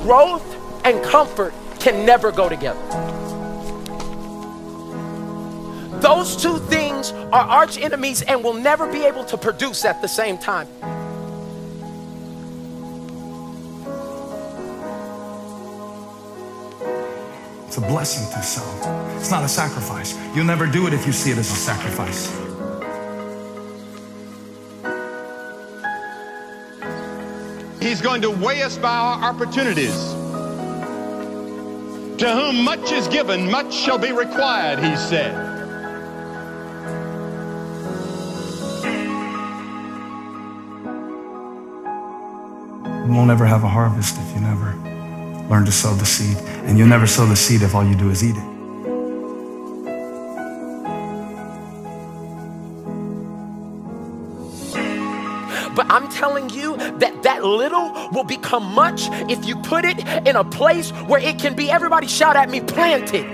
growth and comfort can never go together. Those two things are arch enemies and will never be able to produce at the same time. It's a blessing to sow. It's not a sacrifice. You'll never do it if you see it as a sacrifice. He's going to weigh us by our opportunities. To whom much is given, much shall be required, he said. You won't ever have a harvest if you never learn to sow the seed. And you'll never sow the seed if all you do is eat it. But I'm telling you that that little will become much if you put it in a place where it can be, everybody shout at me, planted.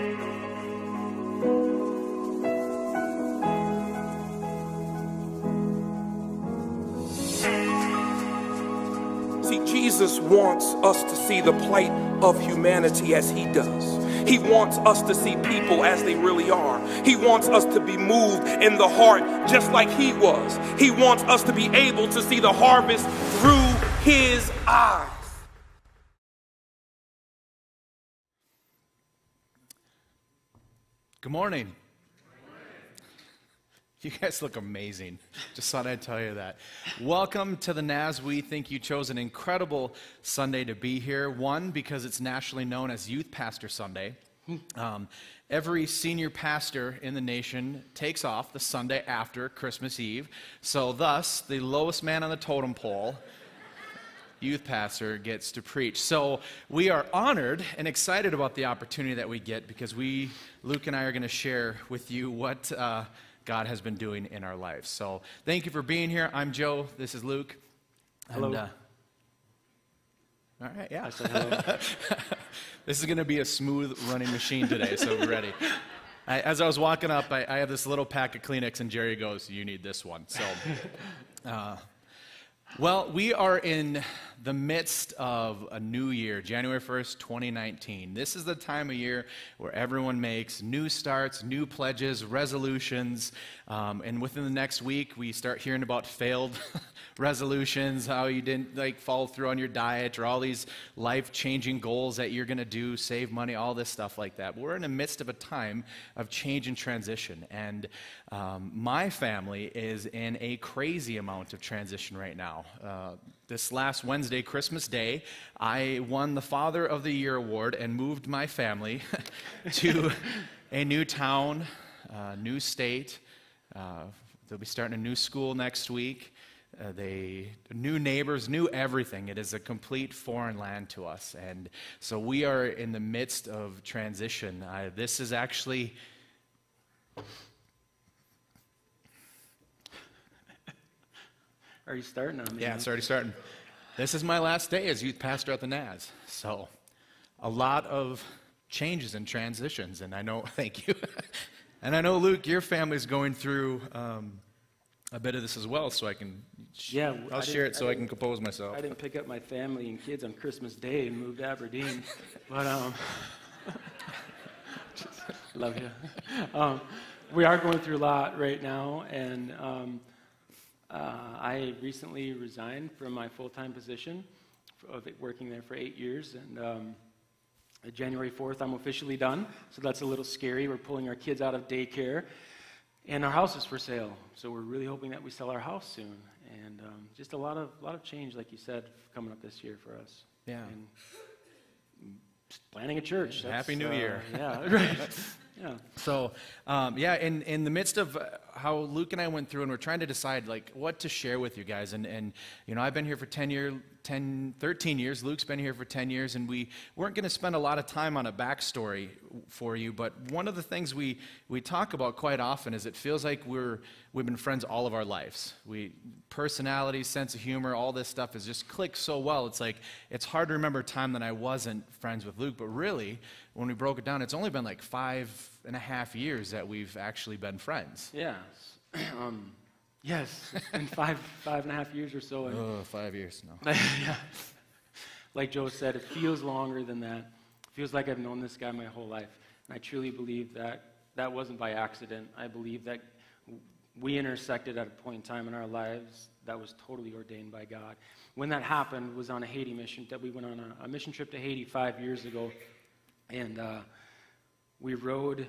See, Jesus wants us to see the plight of humanity as he does. He wants us to see people as they really are. He wants us to be moved in the heart just like he was. He wants us to be able to see the harvest through his eyes. Good morning. You guys look amazing. Just thought I'd tell you that. Welcome to the Naz. We think you chose an incredible Sunday to be here. One, because it's nationally known as Youth Pastor Sunday. Every senior pastor in the nation takes off the Sunday after Christmas Eve. So thus, the lowest man on the totem pole, youth pastor, gets to preach. So we are honored and excited about the opportunity that we get because Luke and I are going to share with you what God has been doing in our lives. So thank you for being here. I'm Joe. This is Luke. Hello. And, all right, yeah. I said hello. This is going to be a smooth running machine today, so be ready. As I was walking up, I have this little pack of Kleenex, and Jerry goes, "You need this one." So, well, we are in the midst of a new year, January 1st, 2019. This is the time of year where everyone makes new starts, new pledges, resolutions, and within the next week, we start hearing about failed resolutions, how you didn't follow through on your diet, or all these life-changing goals that you're going to do, save money, all this stuff like that. But we're in the midst of a time of change and transition, and my family is in a crazy amount of transition right now. This last Wednesday, Christmas Day, I won the Father of the Year award and moved my family to a new town, new state. They'll be starting a new school next week. New neighbors, new everything. It is a complete foreign land to us. And so we are in the midst of transition. This is actually... Are you starting on me? Yeah, it's already starting. This is my last day as youth pastor at the Naz. So a lot of changes and transitions. And I know, thank you. And I know, Luke, your family's going through... a bit of this as well, so I can I'll share it so I can compose myself. I didn't pick up my family and kids on Christmas Day and move to Aberdeen, but love you. We are going through a lot right now, and I recently resigned from my full-time position of working there for 8 years, and January 4th I'm officially done, so that's a little scary. We're pulling our kids out of daycare. And our house is for sale, so we're really hoping that we sell our house soon. And just a lot of change, like you said, coming up this year for us. Yeah. And planning a church. Happy New Year. Yeah, right. Yeah. So, in the midst of how Luke and I went through, and we're trying to decide what to share with you guys, and I've been here for 13 years. Luke's been here for 10 years, and we weren't going to spend a lot of time on a backstory for you. But one of the things we talk about quite often is it feels like we've been friends all of our lives. Personality, sense of humor, all this stuff has just clicked so well. It's hard to remember a time that I wasn't friends with Luke, but really, when we broke it down, it's only been 5.5 years that we've actually been friends. Yeah. Yes, it's been 5.5 years or so. And 5 years now. Yeah. like Joe said, it feels longer than that. It feels like I've known this guy my whole life. And I truly believe that that wasn't by accident. I believe that we intersected at a point in time in our lives that was totally ordained by God. When that happened was on a Haiti mission that we went on a mission trip to Haiti 5 years ago. And we rode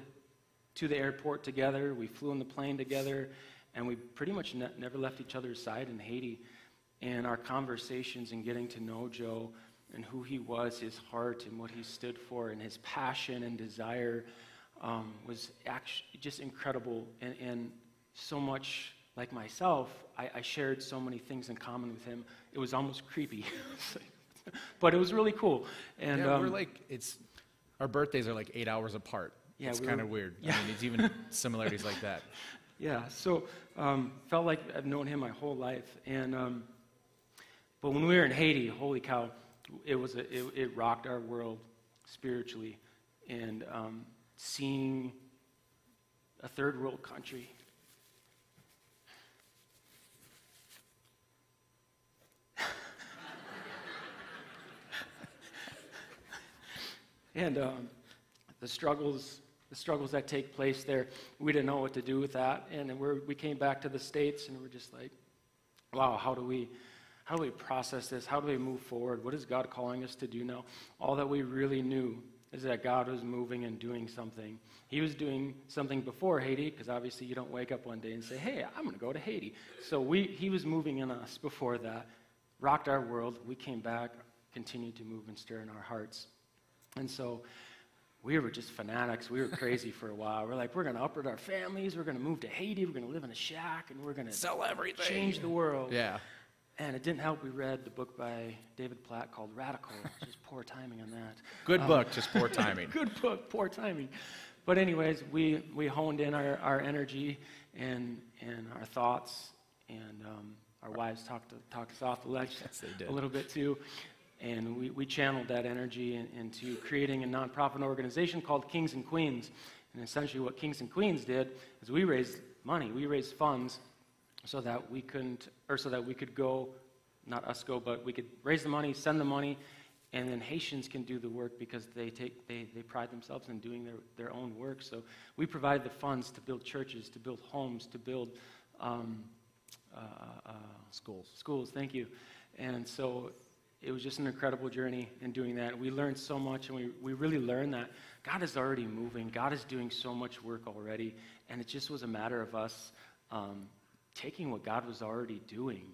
to the airport together. We flew in the plane together. And we pretty much never left each other's side in Haiti. And our conversations and getting to know Joe and who he was, his heart and what he stood for, and his passion and desire was actually just incredible. And so much like myself, I shared so many things in common with him. It was almost creepy. But it was really cool. And yeah, we're like, our birthdays are like 8 hours apart. Yeah, it's kind of weird. Yeah. I mean, it's even similarities like that. Yeah, so felt like I've known him my whole life. And but when we were in Haiti, holy cow, it rocked our world spiritually. And seeing a third world country, and the struggles that take place there, we didn't know what to do with that. And we came back to the States, and we're just like, wow, how do we process this? How do we move forward? What is God calling us to do now? All that we really knew is that God was moving and doing something. He was doing something before Haiti, because obviously you don't wake up one day and say, hey, I'm going to go to Haiti. So he was moving in us before that, rocked our world. We came back, continued to move and stir in our hearts. And so we were just fanatics. We were crazy for a while. We're like, we're going to uproot our families. We're going to move to Haiti. We're going to live in a shack, and we're going to sell everything, change the world. Yeah. And it didn't help. We read the book by David Platt called Radical. Just poor timing on that. Good book, just poor timing. Good book, poor timing. But anyways, we honed in our energy and our thoughts, and our wives talked us off the ledge a little bit too. And we channeled that energy into creating a nonprofit organization called Kings and Queens. And essentially what Kings and Queens did is we raised money. We raised funds so that we could go, not us go, but we could raise the money, send the money, and then Haitians can do the work because they pride themselves in doing their own work. So we provide the funds to build churches, to build homes, to build schools. Thank you. And so it was just an incredible journey in doing that. We learned so much, and we really learned that God is already moving. God is doing so much work already, and it just was a matter of us taking what God was already doing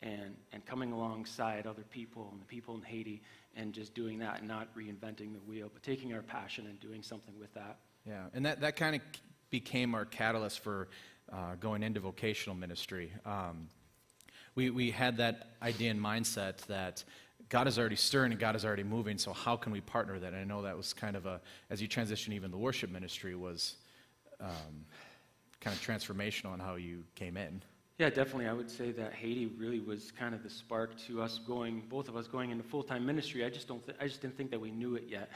and coming alongside other people and the people in Haiti and just doing that and not reinventing the wheel, but taking our passion and doing something with that. Yeah, and that kind of became our catalyst for going into vocational ministry. We had that idea and mindset that God is already stirring and God is already moving, so how can we partner with that? And I know that was kind of as you transition, even the worship ministry was kind of transformational in how you came in. Yeah, definitely. I would say that Haiti really was kind of the spark to us both of us going into full-time ministry. I just didn't think that we knew it yet.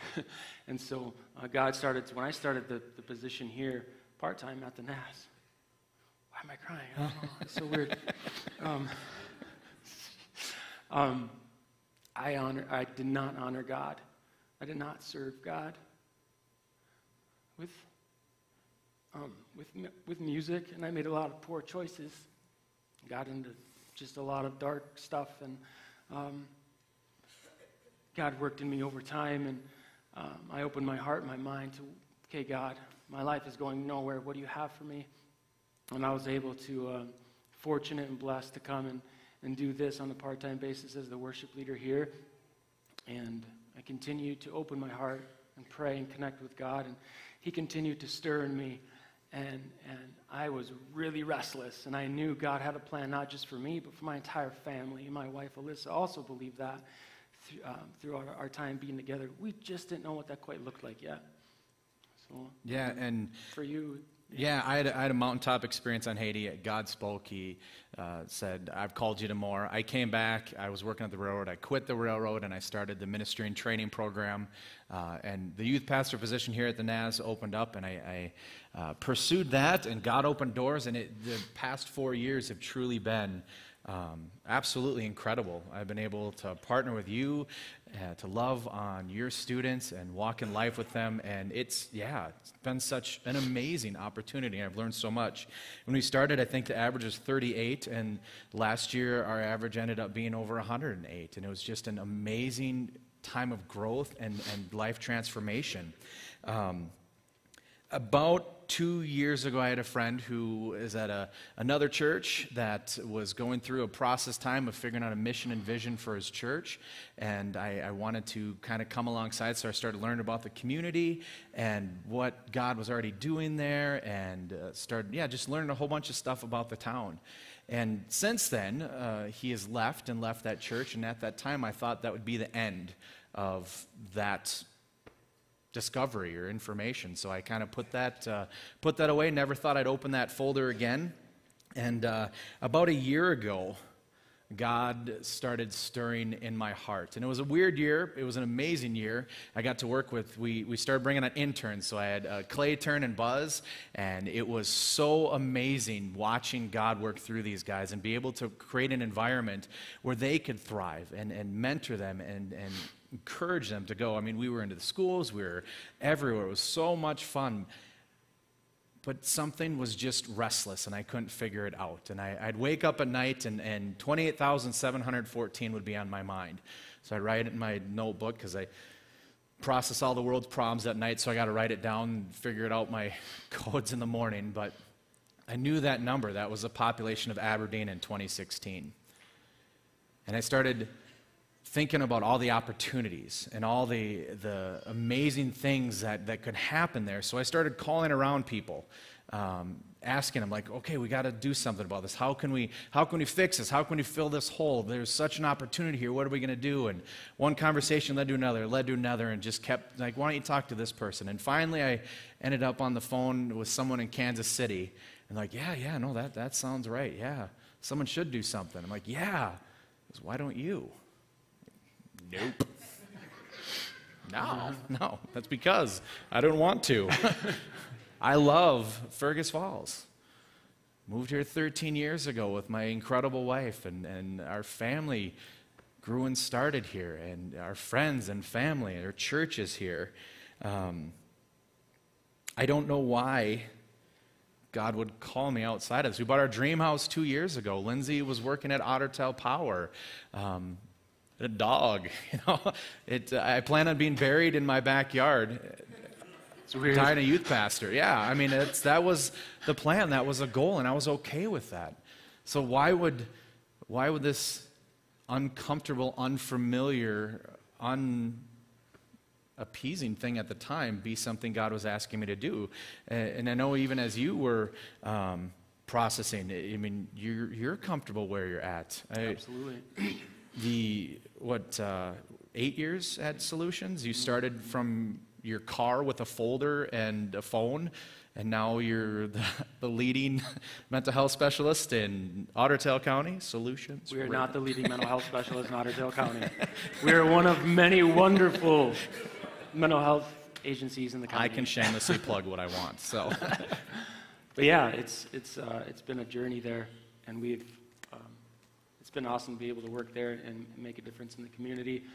And so God started, when I started the position here, part-time at the NAS. Why am I crying? I don't know. It's so weird. I did not honor God. I did not serve God with music, and I made a lot of poor choices. Got into just a lot of dark stuff, and God worked in me over time, and I opened my heart and my mind to, okay, God, my life is going nowhere. What do you have for me? And I was able to, fortunate and blessed to come and do this on a part-time basis as the worship leader here. And I continued to open my heart and pray and connect with God, and He continued to stir in me. And I was really restless, and I knew God had a plan not just for me, but for my entire family. And my wife, Alyssa, also believed that through our time being together. We just didn't know what that quite looked like yet. So yeah, and for you... Yeah, I had a mountaintop experience on Haiti. God spoke. He said, I've called you to more. I came back. I was working at the railroad. I quit the railroad, and I started the ministry and training program. And the youth pastor position here at the NAS opened up, and I pursued that, and God opened doors. And the past 4 years have truly been Absolutely incredible. I've been able to partner with you, to love on your students and walk in life with them, and it's been such an amazing opportunity. I've learned so much. When we started, I think the average was 38, and last year our average ended up being over 108, and it was just an amazing time of growth and life transformation. About 2 years ago, I had a friend who is at another church that was going through a process time of figuring out a mission and vision for his church, and I wanted to kind of come alongside, so I started learning about the community and what God was already doing there, and started just learning a whole bunch of stuff about the town. And since then, he has left that church, and at that time, I thought that would be the end of that discovery or information. So I kind of put that away. Never thought I'd open that folder again. And about a year ago, God started stirring in my heart. And it was a weird year. It was an amazing year. I got to work with, we started bringing on interns. So I had Clay, Turn, and Buzz. And it was so amazing watching God work through these guys and be able to create an environment where they could thrive and mentor them and encourage them to go. I mean, we were into the schools. We were everywhere. It was so much fun. But something was just restless, and I couldn't figure it out. And I'd wake up at night, and 28,714 would be on my mind. So I'd write it in my notebook, because I process all the world's problems at night, so I got to write it down and figure it out my codes in the morning. But I knew that number. That was the population of Aberdeen in 2016. And I started thinking about all the opportunities and all the amazing things that could happen there. So I started calling around people, asking them, like, okay, we got to do something about this. How can we fix this? How can we fill this hole? There's such an opportunity here. What are we going to do? And one conversation led to another, and just kept like, why don't you talk to this person? And finally, I ended up on the phone with someone in Kansas City, and like, no, that sounds right. Yeah, someone should do something. I'm like, yeah. He goes, why don't you? Nope. No, that's because I don't want to. I love Fergus Falls. Moved here 13 years ago with my incredible wife, and our family grew and started here, and our friends and family, and our church is here. I don't know why God would call me outside of this. We bought our dream house 2 years ago. Lindsay was working at Ottertail Power. A dog, I plan on being buried in my backyard. It's weird. Dying a youth pastor. Yeah, I mean, that was the plan. That was a goal, and I was okay with that. So why would this uncomfortable, unfamiliar, unappeasing thing at the time be something God was asking me to do? And I know even as you were processing, I mean, you're comfortable where you're at. Absolutely. 8 years at Solutions? You started from your car with a folder and a phone, and now you're the leading mental health specialist in Ottertail County. Solutions? We are not the leading mental health specialist in Ottertail County. We are one of many wonderful mental health agencies in the county. I can shamelessly plug what I want. So, but yeah, it's been a journey there, and it's been awesome to be able to work there and make a difference in the community.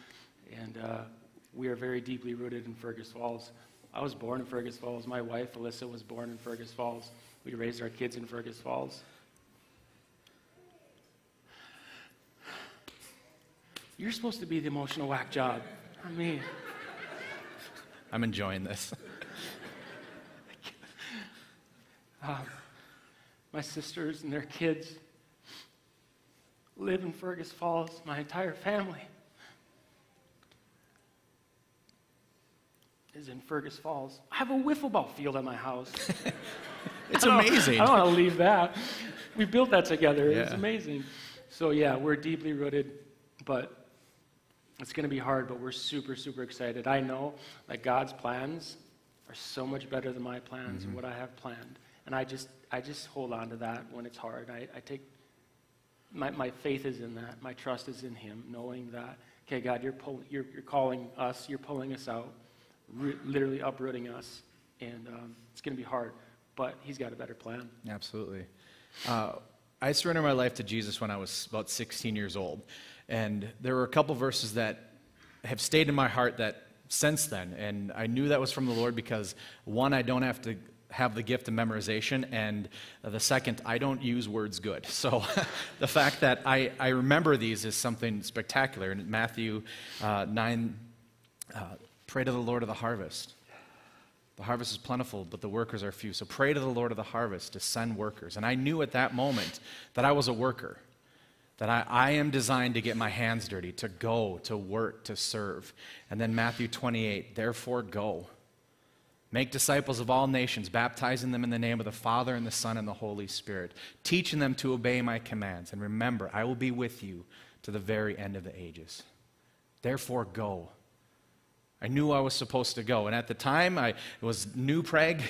And we are very deeply rooted in Fergus Falls. I was born in Fergus Falls. My wife, Alyssa, was born in Fergus Falls. We raised our kids in Fergus Falls. You're supposed to be the emotional whack job, not me. I'm enjoying this. My sisters and their kids live in Fergus Falls, my entire family is in Fergus Falls. I have a wiffle ball field at my house. It's amazing. I don't want to leave that. We built that together. Yeah. It's amazing. So yeah, we're deeply rooted, but it's going to be hard, but we're super, super excited. I know that God's plans are so much better than my plans and what I have planned. And I just hold on to that when it's hard. I take my faith is in that. My trust is in Him, knowing that, okay, God, you're calling us, you're pulling us out, literally uprooting us, and it's going to be hard, but He's got a better plan. Absolutely. I surrendered my life to Jesus when I was about 16 years old. And there were a couple verses that have stayed in my heart that since then. And I knew that was from the Lord because, one, I don't have to have the gift of memorization, and the second, I don't use words good. So the fact that I remember these is something spectacular. In Matthew 9, pray to the Lord of the harvest. The harvest is plentiful, but the workers are few. So pray to the Lord of the harvest to send workers. And I knew at that moment that I was a worker, that I am designed to get my hands dirty, to go, to work, to serve. And then Matthew 28, therefore go. Make disciples of all nations, baptizing them in the name of the Father and the Son and the Holy Spirit, teaching them to obey my commands. And remember, I will be with you to the very end of the ages. Therefore, go. I knew I was supposed to go. And at the time, it was New Prague,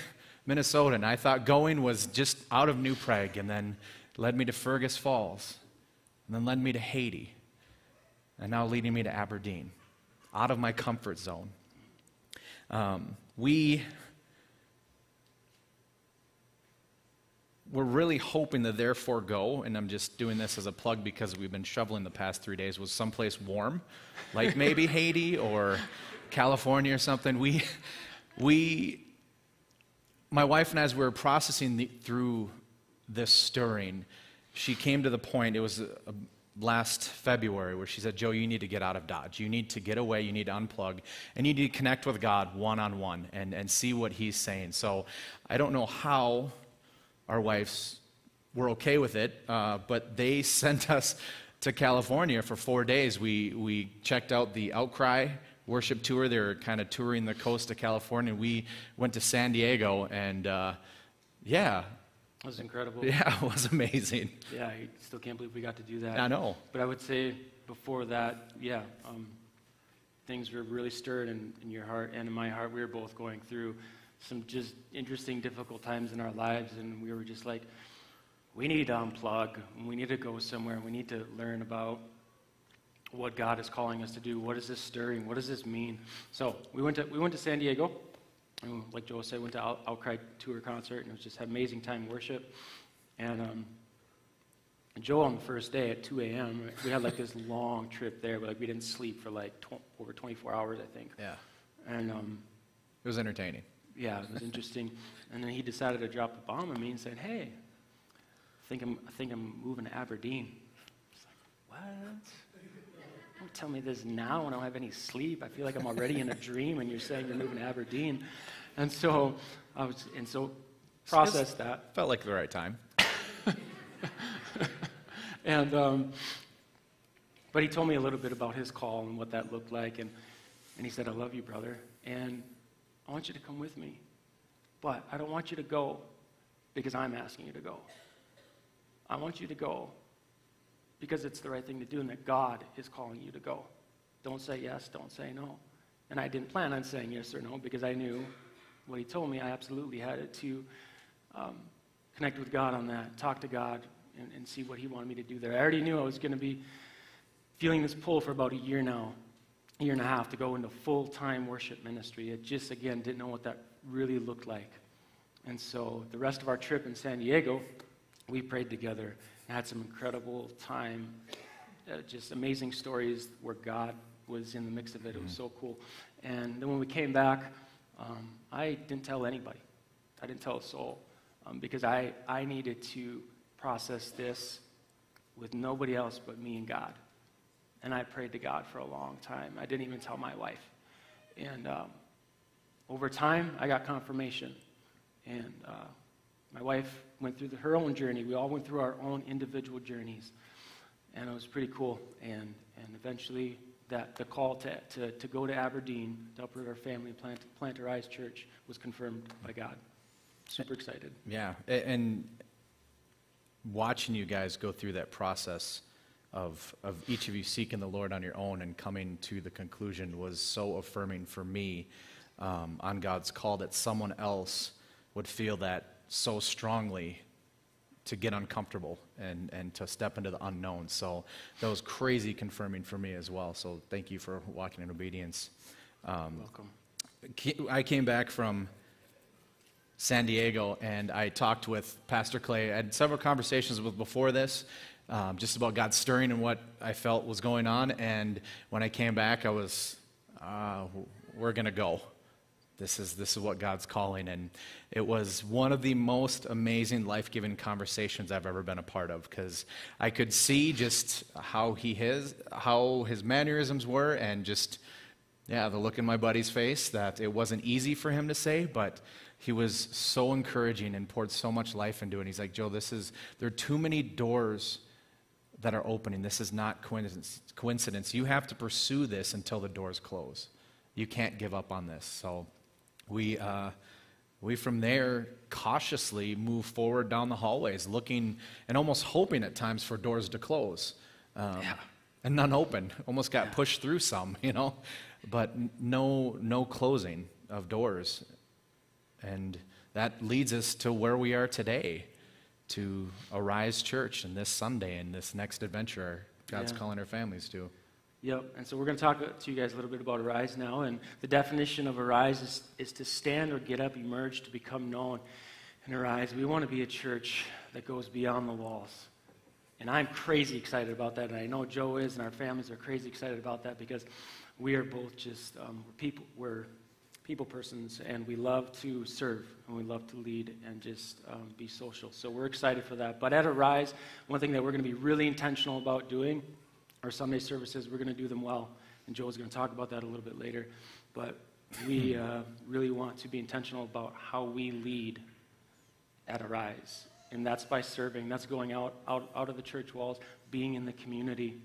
Minnesota, and I thought going was just out of New Prague, and then led me to Fergus Falls, and then led me to Haiti, and now leading me to Aberdeen, out of my comfort zone. We were really hoping the therefore go, and I'm just doing this as a plug because we've been shoveling the past 3 days, was someplace warm, like maybe Haiti or California or something. My wife and I, as we were processing through this stirring, she came to the point, it was last February, where she said, Joe, you need to get out of Dodge. You need to get away, you need to unplug, and you need to connect with God one-on-one and see what He's saying. So I don't know how our wives were okay with it, but they sent us to California for 4 days. We checked out the Outcry worship tour. They were kind of touring the coast of California. We went to San Diego, and yeah. That was incredible. Yeah, it was amazing. Yeah, I still can't believe we got to do that. I know. But I would say before that, yeah, things were really stirred in your heart and in my heart. We were both going through some just interesting, difficult times in our lives, and we were just like, we need to unplug, and we need to go somewhere, and we need to learn about what God is calling us to do. What is this stirring? What does this mean? So we went to San Diego. And like Joel said, went to Outcry Tour concert, and it was just an amazing time worship. And Joel, on the first day at 2 a.m., we had like this long trip there, but like we didn't sleep for like over 24 hours, I think. Yeah. And it was entertaining. Yeah, it was interesting. And then he decided to drop the bomb on me and said, "Hey, I think I'm moving to Aberdeen." I was like, "What? Don't tell me this now when I don't have any sleep. I feel like I'm already in a dream, and you're saying you're moving to Aberdeen." And so processed that. Felt like the right time. And but he told me a little bit about his call and what that looked like, and he said, "I love you, brother, and I want you to come with me, but I don't want you to go because I'm asking you to go. I want you to go because it's the right thing to do and that God is calling you to go. Don't say yes, don't say no." And I didn't plan on saying yes or no because I knew what he told me. I absolutely had to connect with God on that, talk to God, and see what he wanted me to do there. I already knew I was going to be feeling this pull for about a year now, a year and a half, to go into full-time worship ministry. It just, again, didn't know what that really looked like. And so the rest of our trip in San Diego, we prayed together and had some incredible time, just amazing stories where God was in the mix of it. It was so cool. And then when we came back, I didn't tell anybody. I didn't tell a soul because I needed to process this with nobody else but me and God. And I prayed to God for a long time. I didn't even tell my wife. And over time, I got confirmation. And my wife went through her own journey. We all went through our own individual journeys. And it was pretty cool. And eventually, the call to go to Aberdeen to uproot our family and plant a Rise Church was confirmed by God. Super excited. Yeah, and watching you guys go through that process of each of you seeking the Lord on your own and coming to the conclusion was so affirming for me on God's call that someone else would feel that so strongly to get uncomfortable and to step into the unknown. So that was crazy confirming for me as well. So thank you for walking in obedience. Welcome. I came back from San Diego, and I talked with Pastor Clay. I had several conversations with before this, just about God stirring and what I felt was going on. And when I came back, I was, we're going to go. This is what God's calling. And it was one of the most amazing, life-giving conversations I've ever been a part of, because I could see just how his mannerisms were, and just, the look in my buddy's face, that it wasn't easy for him to say, but he was so encouraging and poured so much life into it. And he's like, Joe, there are too many doors that are opening. This is not coincidence. You have to pursue this until the doors close. You can't give up on this. So we from there cautiously move forward down the hallways, looking and almost hoping at times for doors to close. And none open. Almost got pushed through some, but no closing of doors. And that leads us to where we are today, to Arise Church, and this Sunday and this next adventure God's calling our families to. Yep, and so we're going to talk to you guys a little bit about Arise now. And the definition of Arise is to stand or get up, emerge, to become known. And Arise, we want to be a church that goes beyond the walls. And I'm crazy excited about that, and I know Joe is, and our families are crazy excited about that, because we are both just we're people persons, and we love to serve, and we love to lead, and just be social. So we're excited for that. But at Arise, one thing that we're going to be really intentional about doing, our Sunday services, we're going to do them well, and Joe's going to talk about that a little bit later. But we really want to be intentional about how we lead at Arise, and that's by serving. That's going out of the church walls, being in the community,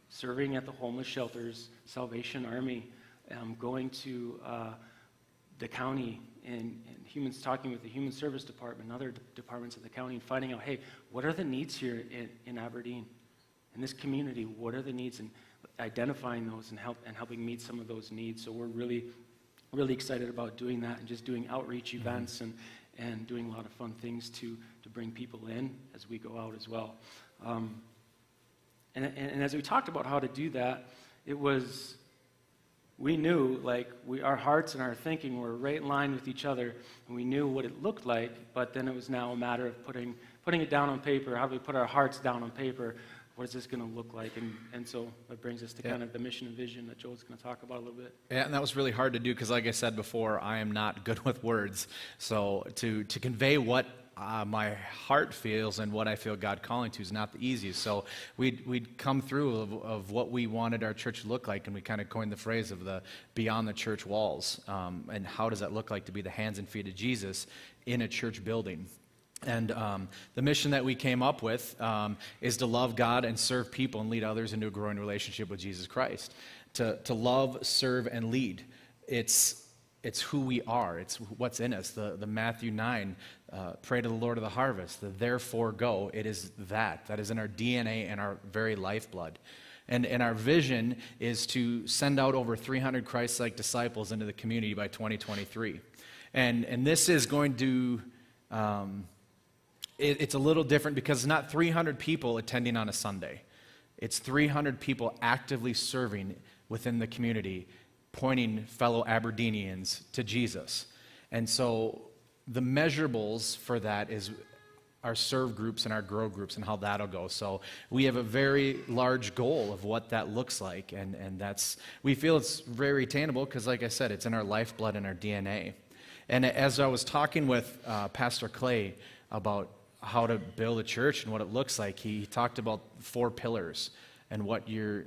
serving at the homeless shelters, Salvation Army, going to the county and talking with the Human Service Department and other departments of the county, and finding out, hey, what are the needs here in Aberdeen? In this community, what are the needs, and identifying those and helping meet some of those needs. So we're really, really excited about doing that, and just doing outreach events and doing a lot of fun things to bring people in as we go out as well. And as we talked about how to do that, we knew, our hearts and our thinking were right in line with each other, and we knew what it looked like, but then it was now a matter of putting it down on paper. How do we put our hearts down on paper? What is this going to look like? And so that brings us to kind of the mission and vision that Joel's going to talk about a little bit. Yeah, and that was really hard to do, because like I said before, I am not good with words. So to convey what my heart feels and what I feel God calling to is not the easiest. So we'd come through of what we wanted our church to look like, and we kind of coined the phrase of the beyond the church walls. And how does that look like to be the hands and feet of Jesus in a church building? And the mission that we came up with is to love God and serve people and lead others into a growing relationship with Jesus Christ. To love, serve, and lead. It's who we are. It's what's in us. The Matthew 9, pray to the Lord of the harvest, the therefore go. It is that. That is in our DNA and our very lifeblood. And our vision is to send out over 300 Christ-like disciples into the community by 2023. And this is going to... It's a little different, because it's not 300 people attending on a Sunday. It's 300 people actively serving within the community, pointing fellow Aberdeenians to Jesus. And so the measurables for that is our serve groups and our grow groups and how that'll go. So we have a very large goal of what that looks like, and we feel it's very attainable, because like I said, it's in our lifeblood and our DNA. And as I was talking with Pastor Clay about how to build a church and what it looks like, he talked about 4 pillars and what your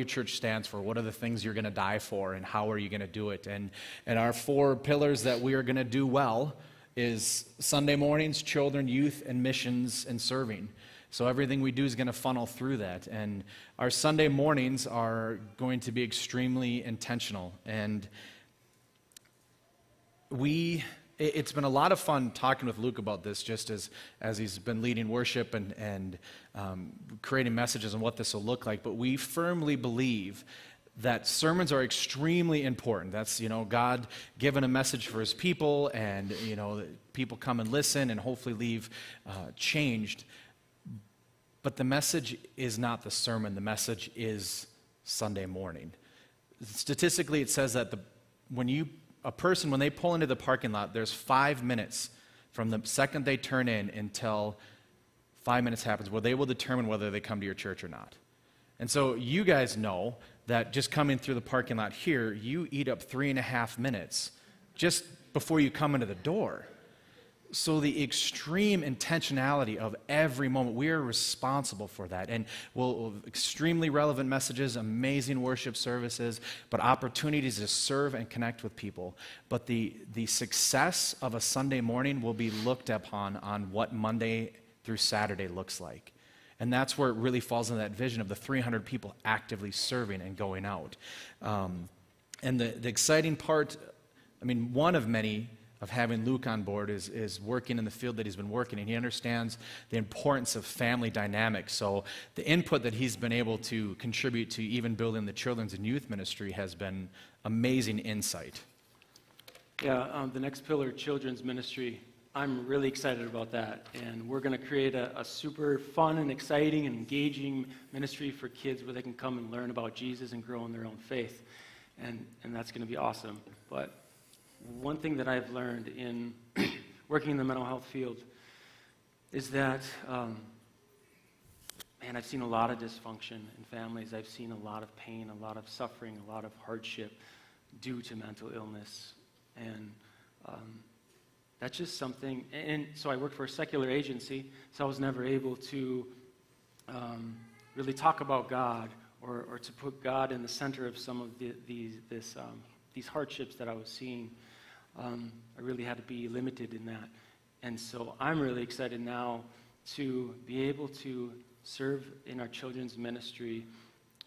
church stands for. What are the things you're going to die for, and how are you going to do it? And our 4 pillars that we are going to do well is Sunday mornings, children, youth, and missions and serving. So everything we do is going to funnel through that. And our Sunday mornings are going to be extremely intentional. And it's been a lot of fun talking with Luke about this, just as he's been leading worship and creating messages on what this will look like. But we firmly believe that sermons are extremely important. That's, God given a message for his people, and, people come and listen and hopefully leave changed. But the message is not the sermon. The message is Sunday morning. Statistically, it says that when you a person, when they pull into the parking lot, there's 5 minutes from the second they turn in until 5 minutes happens where they will determine whether they come to your church or not. And so you guys know that just coming through the parking lot here, you eat up 3.5 minutes just before you come into the door. So the extreme intentionality of every moment, we are responsible for that. And we'll extremely relevant messages, amazing worship services, but opportunities to serve and connect with people. But the success of a Sunday morning will be looked upon on what Monday through Saturday looks like. And that's where it really falls into that vision of the 300 people actively serving and going out. And the exciting part, I mean, one of many of having Luke on board is working in the field that he's been working in. He understands the importance of family dynamics. So the input that he's been able to contribute to even building the children's and youth ministry has been amazing insight. Yeah, the next pillar, children's ministry, I'm really excited about that. And we're going to create a super fun and exciting and engaging ministry for kids where they can come and learn about Jesus and grow in their own faith. And that's going to be awesome. But one thing that I've learned in working in the mental health field is that, I've seen a lot of dysfunction in families. I've seen a lot of pain, a lot of suffering, a lot of hardship due to mental illness. And that's just something, and so I worked for a secular agency, so I was never able to really talk about God or to put God in the center of some of these hardships that I was seeing. I really had to be limited in that. And so I'm really excited now to be able to serve in our children's ministry,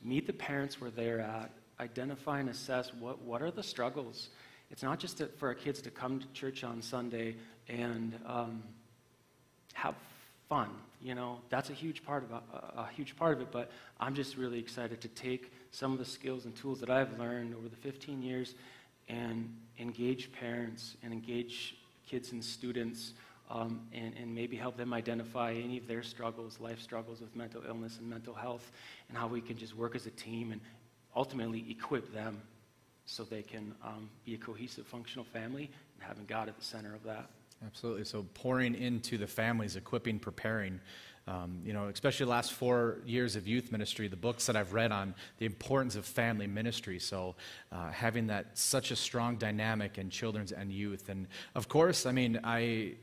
meet the parents where they're at, identify and assess what are the struggles. It's not just for our kids to come to church on Sunday and have fun. You know, that's a huge part of it, but I'm just really excited to take some of the skills and tools that I've learned over the 15 years and engage parents and engage kids and students and maybe help them identify any of their struggles, life struggles with mental illness and mental health, and how we can just work as a team and ultimately equip them so they can be a cohesive, functional family and having God at the center of that. Absolutely. So pouring into the families, equipping, preparing, especially the last 4 years of youth ministry, the books that I've read on the importance of family ministry. So having that such a strong dynamic in children's and youth. And of course, I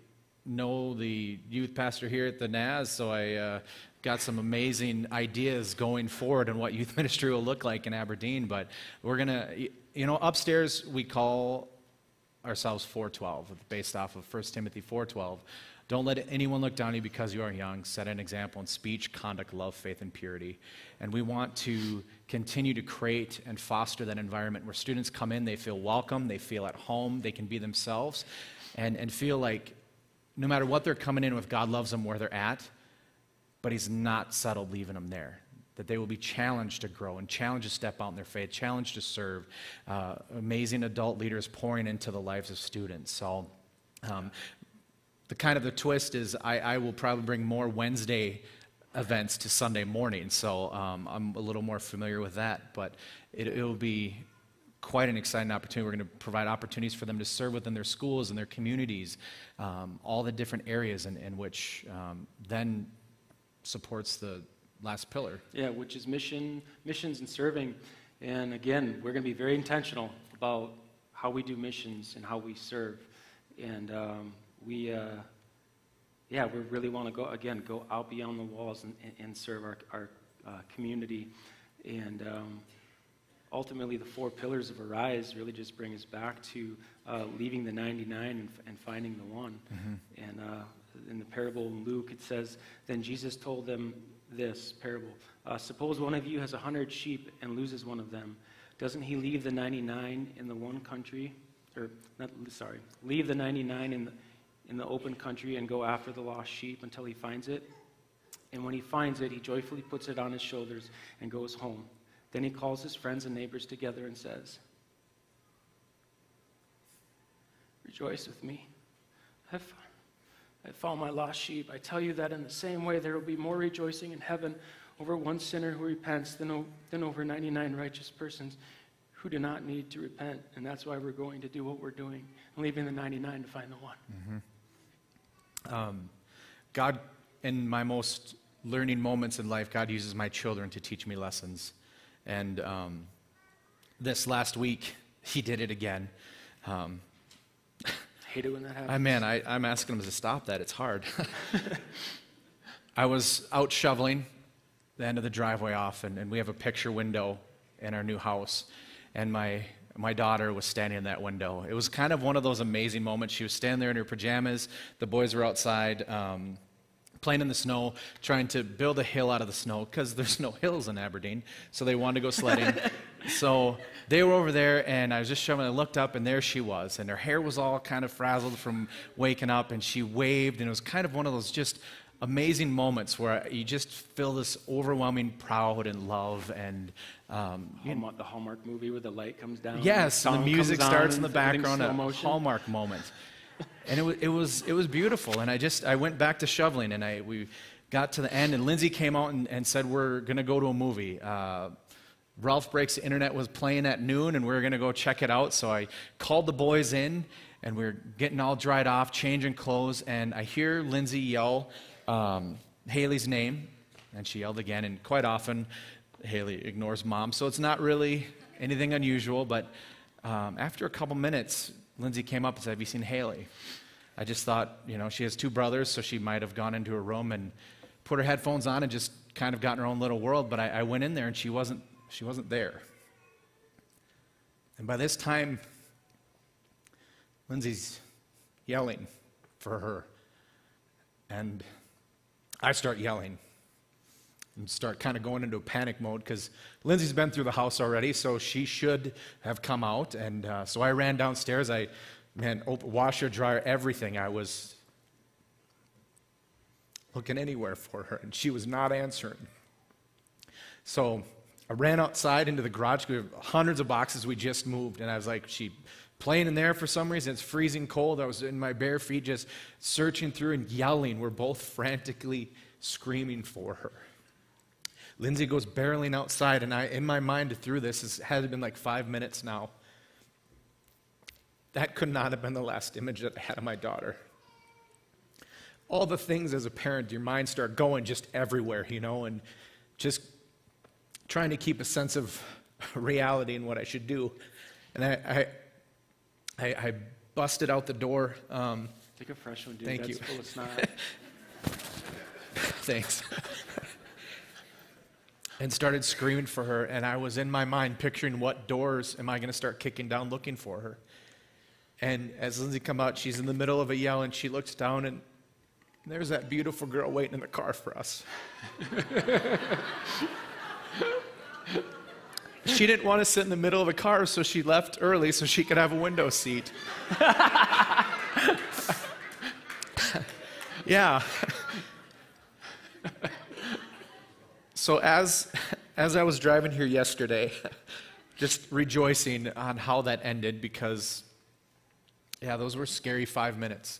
know the youth pastor here at the NAS, so I got some amazing ideas going forward on what youth ministry will look like in Aberdeen. But we're going to, upstairs we call ourselves 412, based off of 1 Timothy 4:12. Don't let anyone look down on you because you are young. Set an example in speech, conduct, love, faith, and purity. And we want to continue to create and foster that environment where students come in, they feel welcome, they feel at home, they can be themselves, and feel like no matter what they're coming in with, God loves them where they're at, but He's not settled leaving them there. That they will be challenged to grow and challenged to step out in their faith, challenged to serve. Amazing adult leaders pouring into the lives of students. So the twist is I will probably bring more Wednesday events to Sunday morning. So I'm a little more familiar with that, but it will be quite an exciting opportunity. We're going to provide opportunities for them to serve within their schools and their communities, all the different areas in which then supports the last pillar. Yeah, which is missions and serving. And again, we're going to be very intentional about how we do missions and how we serve. And we really want to go out beyond the walls and serve our community. And ultimately, the 4 pillars of Arise really just bring us back to leaving the 99 and finding the one. Mm-hmm. And in the parable in Luke, it says, then Jesus told them this parable. Suppose one of you has 100 sheep and loses one of them. Doesn't he leave the 99 in the one country? Leave the 99 in the open country and go after the lost sheep until he finds it? And when he finds it, he joyfully puts it on his shoulders and goes home. Then he calls his friends and neighbors together and says, rejoice with me. I found my lost sheep. I tell you that in the same way there will be more rejoicing in heaven over one sinner who repents than over 99 righteous persons who do not need to repent, and that's why we're going to do what we're doing, leaving the 99 to find the one. God, in my most learning moments in life, God uses my children to teach me lessons. And this last week, he did it again. Hate it when that happens. I'm asking him to stop that. It's hard. I was out shoveling the end of the driveway off, and we have a picture window in our new house. And my daughter was standing in that window. It was kind of one of those amazing moments. She was standing there in her pajamas. The boys were outside playing in the snow, trying to build a hill out of the snow because there's no hills in Aberdeen. So they wanted to go sledding. So they were over there, and I was just shoveling. I looked up, and there she was. And her hair was all kind of frazzled from waking up, and she waved. And it was kind of one of those just amazing moments where you just feel this overwhelming pride and love. And the Hallmark movie where the light comes down. Yes, and the music starts in the background, a motion. Hallmark moment. And it was beautiful. And I went back to shoveling, and we got to the end, and Lindsay came out and said, we're going to go to a movie. Ralph Breaks the Internet was playing at noon, and we were going to go check it out. So I called the boys in, and we were getting all dried off, changing clothes, and I hear Lindsay yell Haley's name, and she yelled again, and quite often Haley ignores Mom, so it's not really anything unusual, but after a couple minutes, Lindsay came up and said, have you seen Haley? I just thought, she has two brothers, so she might have gone into her room and put her headphones on and just kind of got in her own little world, but I went in there, and she wasn't there. And by this time, Lindsay's yelling for her, and I start yelling and start kind of going into a panic mode because Lindsay's been through the house already, so she should have come out. And so I ran downstairs. Washer, dryer, everything. I was looking anywhere for her, and she was not answering. So I ran outside into the garage. We have hundreds of boxes we just moved, and I was like, she playing in there for some reason. It's freezing cold. I was in my bare feet just searching through and yelling. We're both frantically screaming for her. Lindsay goes barreling outside, and in my mind through this, had been like 5 minutes now. That could not have been the last image that I had of my daughter. All the things as a parent, your mind start going just everywhere, and just trying to keep a sense of reality in what I should do. And I busted out the door. Take a fresh one, dude. Thank That's you. Full of snot. Thanks. And started screaming for her, and I was in my mind picturing what doors am I going to start kicking down looking for her. And as Lindsay come out, she's in the middle of a yell, and she looks down, and there's that beautiful girl waiting in the car for us. She didn't want to sit in the middle of a car, so she left early so she could have a window seat. Yeah. So as I was driving here yesterday, just rejoicing on how that ended because, those were scary 5 minutes.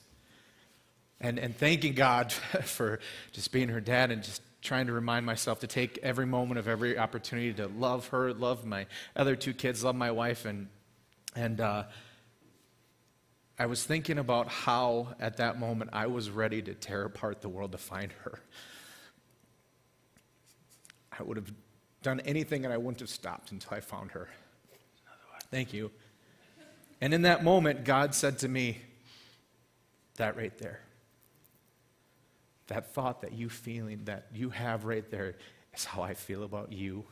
And thanking God for just being her dad and just trying to remind myself to take every moment of every opportunity to love her, love my other two kids, love my wife. And I was thinking about how at that moment I was ready to tear apart the world to find her. I would have done anything and I wouldn't have stopped until I found her. Thank you. And in that moment, God said to me, that right there, that thought that you feeling, that you have right there is how I feel about you,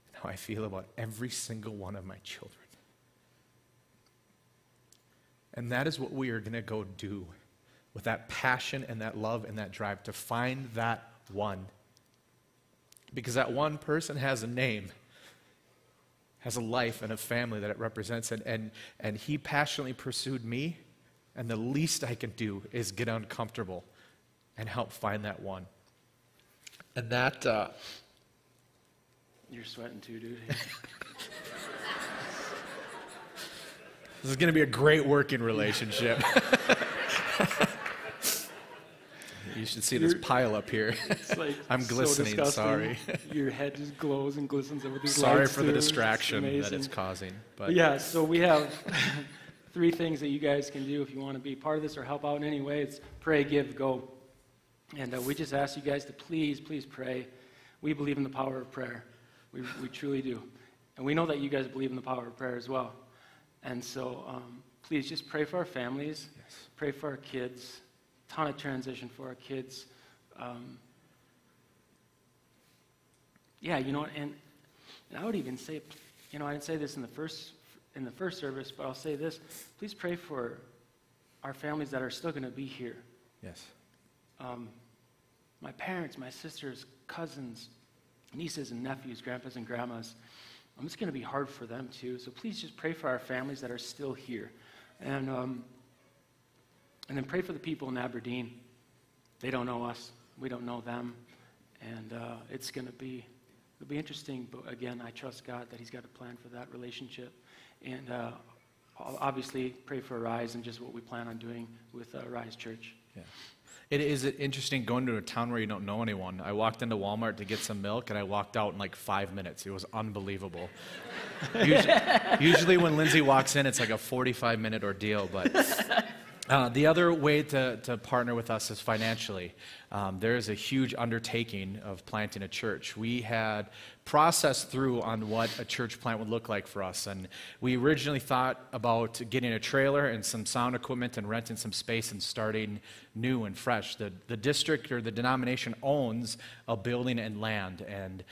and how I feel about every single one of my children. And that is what we are going to go do with that passion and that love and that drive to find that one. Because that one person has a name, has a life and a family that it represents, and he passionately pursued me, and the least I can do is get uncomfortable and help find that one. And that... You're sweating too, dude. This is going to be a great working relationship. You should see this pile up here. It's like I'm glistening, so sorry. Your head just glows and glistens over these Sorry lights for the too. distraction It's that it's amazing. causing. But yeah, so we have 3 things that you guys can do if you want to be part of this or help out in any way. It's pray, give, go. And we just ask you guys to please pray. We believe in the power of prayer. We truly do. And we know that you guys believe in the power of prayer as well. And so please just pray for our families. Yes. Pray for our kids. Ton of transition for our kids. Yeah, you know, and I would even say, you know, I didn't say this in the first service, but I'll say this. Please pray for our families that are still going to be here. Yes. My parents, my sisters, cousins, nieces and nephews, grandpas and grandmas. It's going to be hard for them too. So please just pray for our families that are still here. And then pray for the people in Aberdeen. They don't know us. We don't know them. And it's going to be, it'll be interesting. But again, I trust God that he's got a plan for that relationship. And I'll obviously pray for Rise and just what we plan on doing with Rise Church. Yeah. It is interesting going to a town where you don't know anyone. I walked into Walmart to get some milk, and I walked out in like 5 minutes. It was unbelievable. Usually when Lindsay walks in, it's like a 45-minute ordeal. But the other way to partner with us is financially. There is a huge undertaking of planting a church. We had processed through on what a church plant would look like for us. And we originally thought about getting a trailer and some sound equipment and renting some space and starting new and fresh. The district or the denomination owns a building and land, and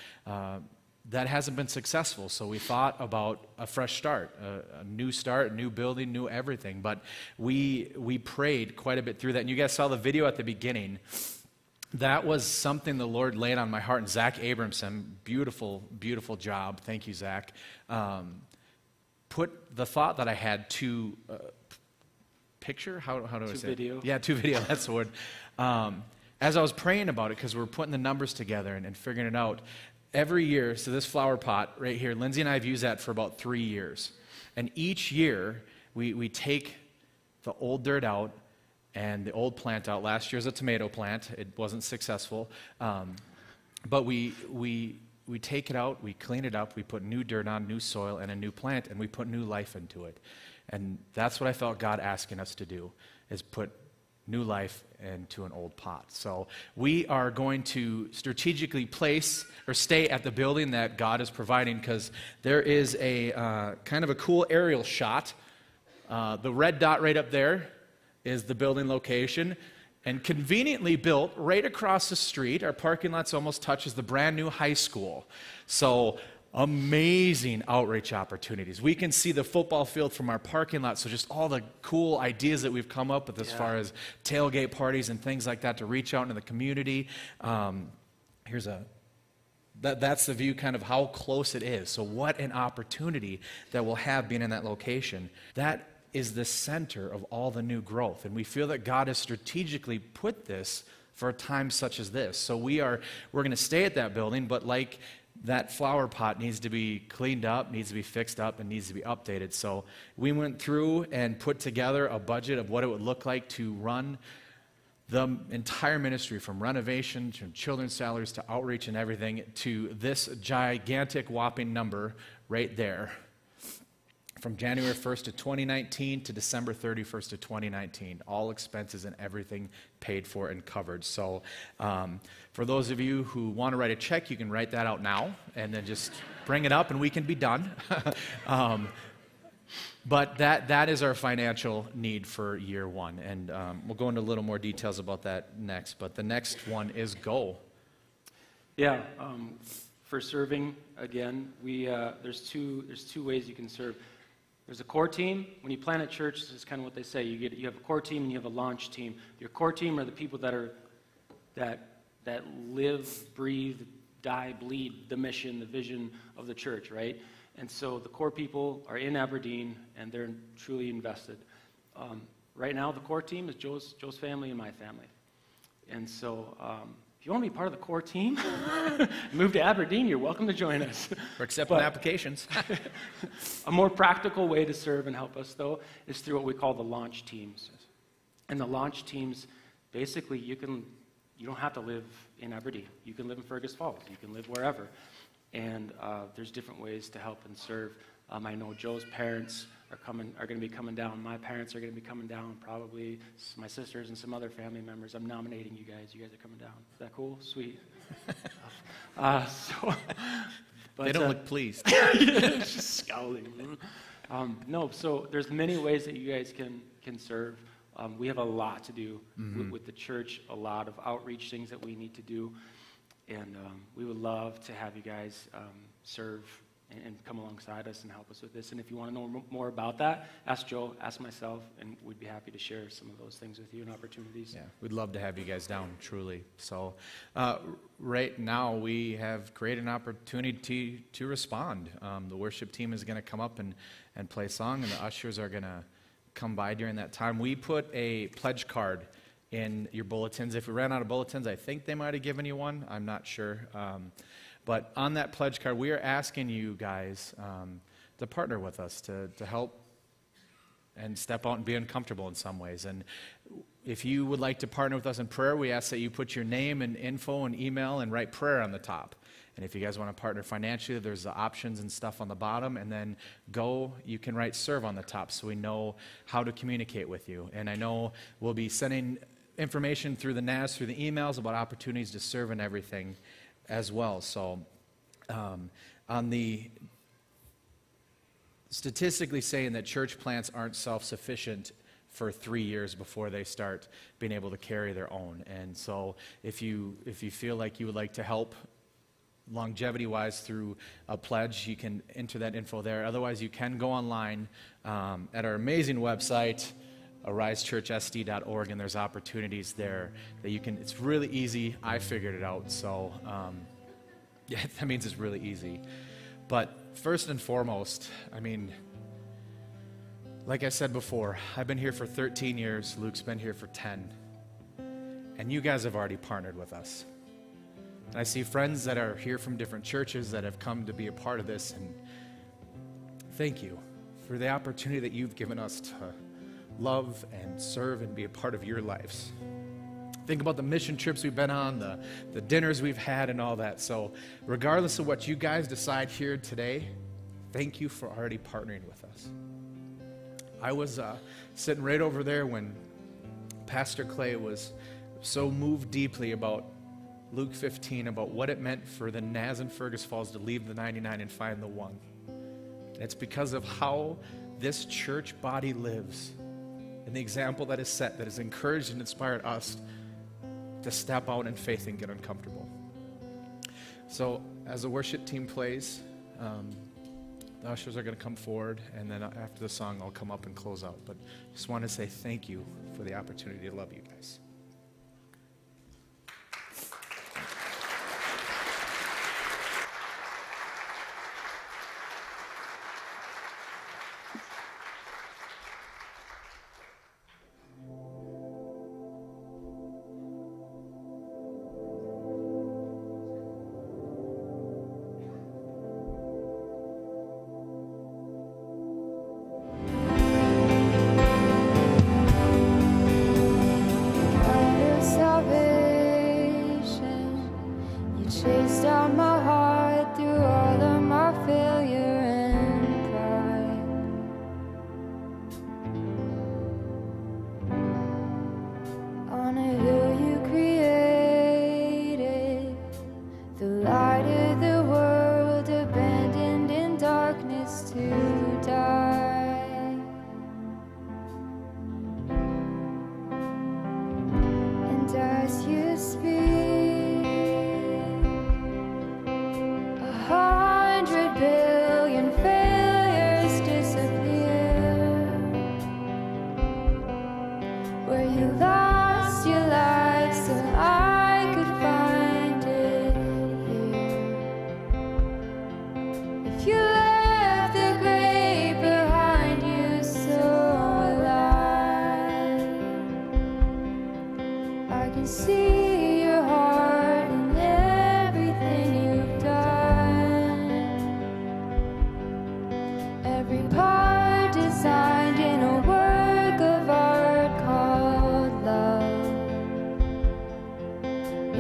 that hasn't been successful. So we thought about a fresh start, a new building, new everything. But we prayed quite a bit through that. And you guys saw the video at the beginning. That was something the Lord laid on my heart. And Zach Abramson, beautiful, beautiful job. Thank you, Zach. Put the thought that I had to picture. How do I say video. it? Yeah, to video. That's the word. As I was praying about it, because we're putting the numbers together and figuring it out, every year, so this flower pot right here, Lindsay and I have used that for about 3 years. And each year, we take the old dirt out and the old plant out. Last year was a tomato plant. It wasn't successful. But we take it out, we clean it up, we put new dirt on, new soil, and a new plant, and we put new life into it. And that's what I felt God asking us to do, is put new life into an old pot. So we are going to strategically place or stay at the building that God is providing, because there is a kind of a cool aerial shot. The red dot right up there is the building location, and conveniently built right across the street, our parking lot almost touches the brand new high school. So amazing outreach opportunities. We can see the football field from our parking lot, so just all the cool ideas that we've come up with as far as tailgate parties and things like that to reach out into the community. That's the view, kind of how close it is. So what an opportunity that we'll have being in that location. That is the center of all the new growth. And we feel that God has strategically put this for a time such as this. So we're going to stay at that building, but like that flower pot needs to be cleaned up, needs to be fixed up, and needs to be updated. So we went through and put together a budget of what it would look like to run the entire ministry, from renovation to children's salaries to outreach and everything, to this gigantic whopping number right there. From January 1st to 2019 to December 31st to 2019, all expenses and everything paid for and covered. So for those of you who want to write a check, you can write that out now and then just bring it up and we can be done. But that is our financial need for year one. And we'll go into a little more details about that next. But the next one is go. Yeah, for serving, again, there's two ways you can serve. There's a core team. When you plant a church, this is kind of what they say. You have a core team and you have a launch team. Your core team are the people that live, breathe, die, bleed the mission, the vision of the church, right? And so the core people are in Aberdeen and they're truly invested. Right now, the core team is Joe's family and my family. And so if you want to be part of the core team, move to Aberdeen, you're welcome to join us. We're accepting applications. A more practical way to serve and help us, though, is through what we call the launch teams. And the launch teams, basically, you can you don't have to live in Aberdeen. You can live in Fergus Falls. You can live wherever. And there's different ways to help and serve. I know Joe's parents are going to be coming down. My parents are going to be coming down. Probably my sisters and some other family members. I'm nominating you guys. You guys are coming down. Is that cool? Sweet. But, they don't look pleased. Just scowling. No, so there's many ways that you guys can serve. We have a lot to do with the church, a lot of outreach things that we need to do. And we would love to have you guys serve and come alongside us and help us with this. And if you want to know more about that, ask Joe, ask myself, and we'd be happy to share some of those things with you and opportunities. Yeah, we'd love to have you guys down, truly. So right now we have created an opportunity to respond. The worship team is going to come up and play a song, and the ushers are going to come by during that time. We put a pledge card in your bulletins. If we ran out of bulletins, I think they might have given you one. I'm not sure. But on that pledge card, we are asking you guys to partner with us, to help and step out and be uncomfortable in some ways. And if you would like to partner with us in prayer, we ask that you put your name and info and email and write prayer on the top. And if you guys want to partner financially, there's the options and stuff on the bottom. And then you can write serve on the top so we know how to communicate with you. And I know we'll be sending information through the NAS, through the emails about opportunities to serve and everything as well. So on the statistically saying that church plants aren't self-sufficient for 3 years before they start being able to carry their own. And so if you feel like you would like to help longevity-wise through a pledge, you can enter that info there. Otherwise, you can go online at our amazing website, arisechurchsd.org, and there's opportunities there that you can. It's really easy. I figured it out, so yeah, that means it's really easy. But first and foremost, I mean, like I said before, I've been here for 13 years. Luke's been here for 10, and you guys have already partnered with us. And I see friends that are here from different churches that have come to be a part of this, and thank you for the opportunity that you've given us to love and serve and be a part of your lives. Think about the mission trips we've been on, the dinners we've had and all that. So regardless of what you guys decide here today, thank you for already partnering with us. I was sitting right over there when Pastor Clay was so moved deeply about Luke 15, about what it meant for the Naz and Fergus Falls to leave the 99 and find the one. And it's because of how this church body lives and the example that is set that has encouraged and inspired us to step out in faith and get uncomfortable. So as the worship team plays, the ushers are going to come forward, and then after the song, I'll come up and close out. But just want to say thank you for the opportunity to love you guys.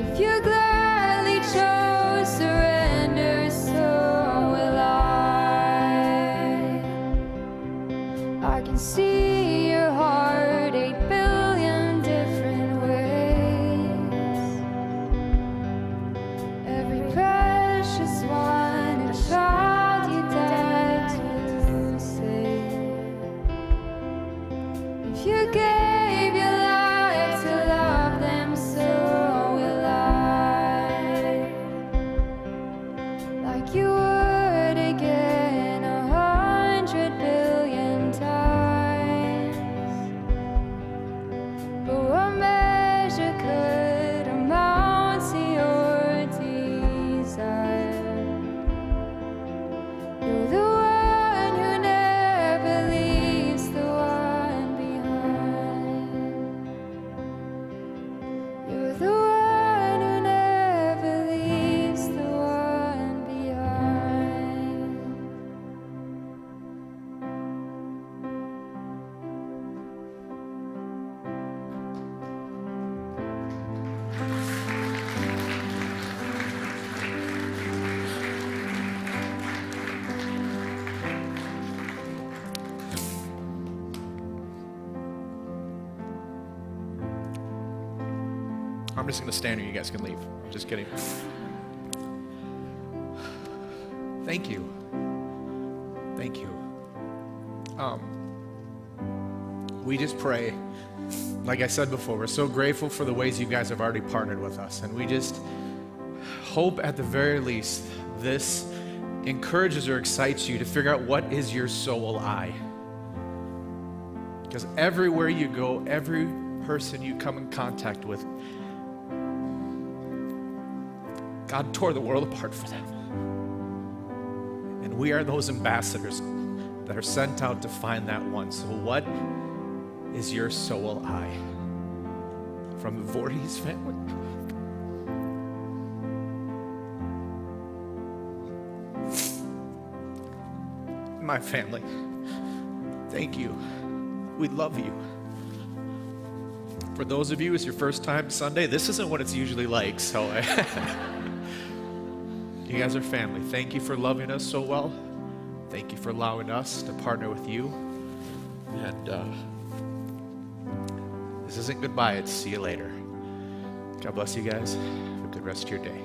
If you gladly chose surrender, so will I can see your heart 8 billion different ways. Every precious one, a child you died to save. If you gave your life to love them, so will I. Like you would again 100 billion times. But what measure could amount to your desire? You're the one who never leaves the one behind. You're the one who never leaves the one behind. I'm just going to stand here. You guys can leave. Just kidding. Thank you. Thank you. We just pray. Like I said before, we're so grateful for the ways you guys have already partnered with us. And we just hope at the very least this encourages or excites you to figure out what is your soul I. Because everywhere you go, every person you come in contact with, God tore the world apart for them. And we are those ambassadors that are sent out to find that one. So what is your soul I? From the Voorhees family? My family, thank you. We love you. For those of you, it's your first time Sunday, this isn't what it's usually like, so you guys are family. Thank you for loving us so well. Thank you for allowing us to partner with you. And this isn't goodbye, it's see you later. God bless you guys. Have a good rest of your day.